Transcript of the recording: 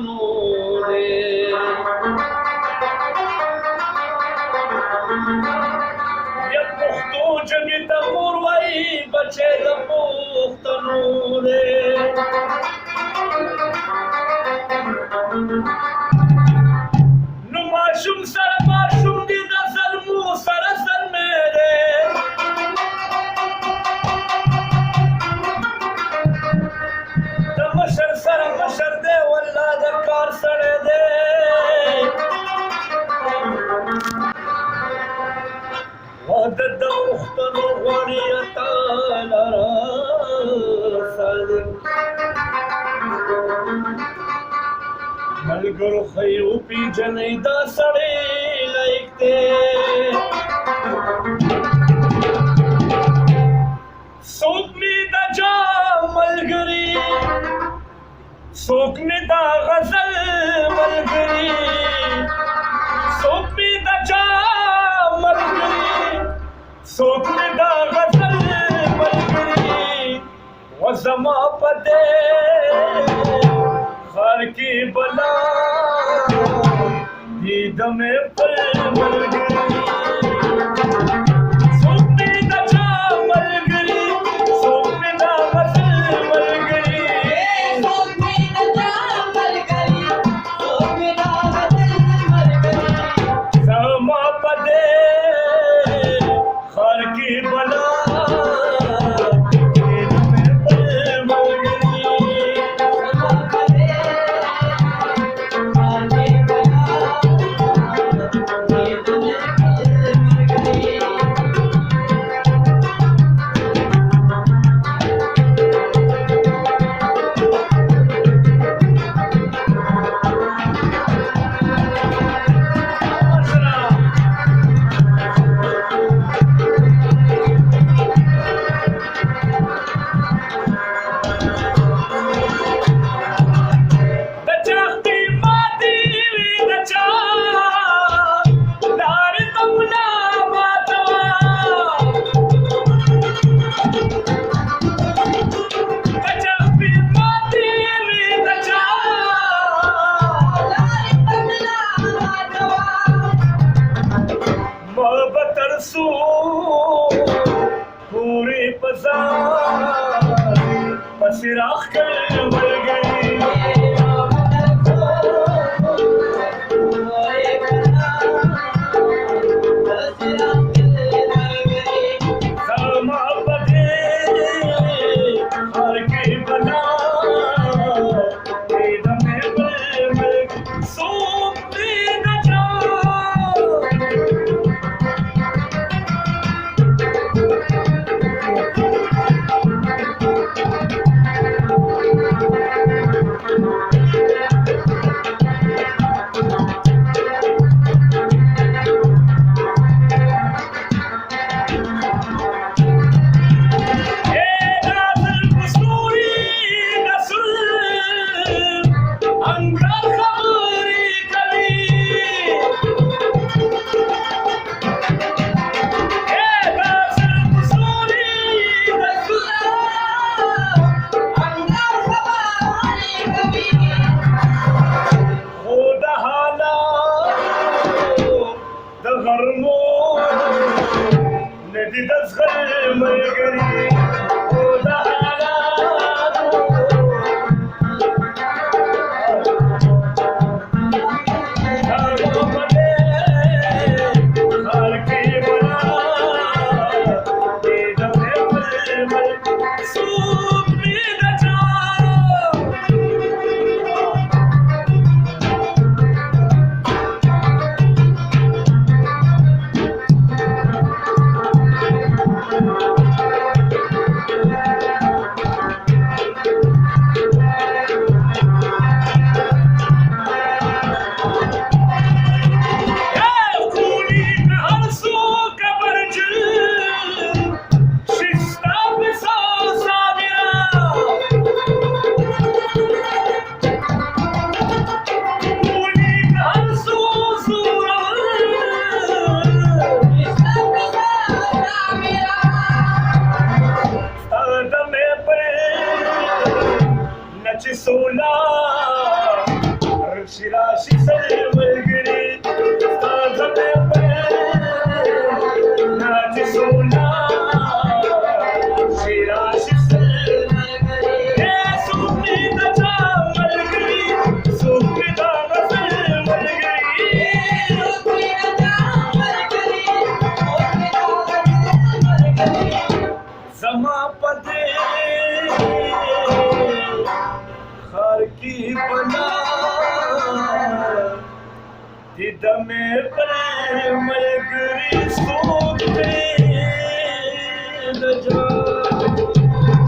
پښتنو دی یا پښتو ژبې ته مور وایي بچی د پښتنو دی نو ماشوم سره ماشوم دی د زلمو سره زلمی دی د مشر سره مشر دی والله د کار سړی دی واده د پښتنو غواړي اتاله راسه ملګرو ښایي وپېژنئ دا سړی لایق دی څوک مې د جا ملګري څوک مې د غزل ملګري څوک مې د جا ملګري څوک مې د غزل ملګري و زما په دې ښار کې بلا دید مې پل ملګري څوک مې د چا ملګري څوک مې د غزل ملګري څوک مې د چا ملګري څوک مې د غزل ملګري زما په دې ښار کې بلا پورې بازار پسې راښکل ملګري زما په دې ښار کې بلا دید مې پل ملګري څوک مې د چا ندی د زغل ملګري او د حالاتو زما په دې ښار کې بلا دید مې پل ملګري څوک مې د چا چې سولا તમે પ્રેમ ગરી સુખે ન જાઓ